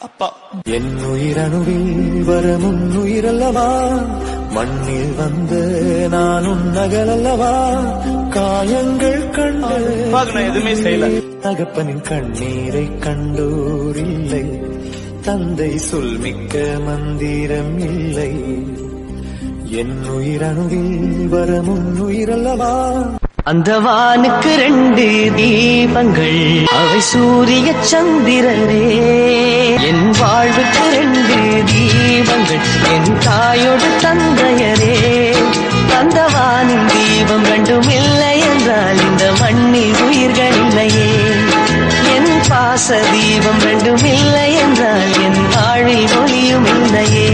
அப்பா. என் உயிரணுவில் வரும் உயிரல்லவா, மண்ணில் வந்து நான் உன்னகலல்லவா, காயங்கள் கண்டு நான் எதுவுமே செய்யல. தகப்பனின் கண்ணீரை கண்டோர் இல்லை, தந்தை சொல்மிக்க மந்திரம் இல்லை. என் உயிரணுவில் வரும் உயிரல்லவா. அந்த வானுக்கு 2 தீபங்கள், அவை சூரிய சந்திரரே. என் வாழ்வுக்கு 2 தீபங்கள், என் தாயோடு தந்தையரே. அந்த வானின் தீபம் 2ம் இல்லை என்றால் இந்த மண்ணில் உயிர்கள் இல்லையே. என் பாச தீபம் 2ம் இல்லை என்றால் என் வாழ்வில் ஒளியும் இல்லையே.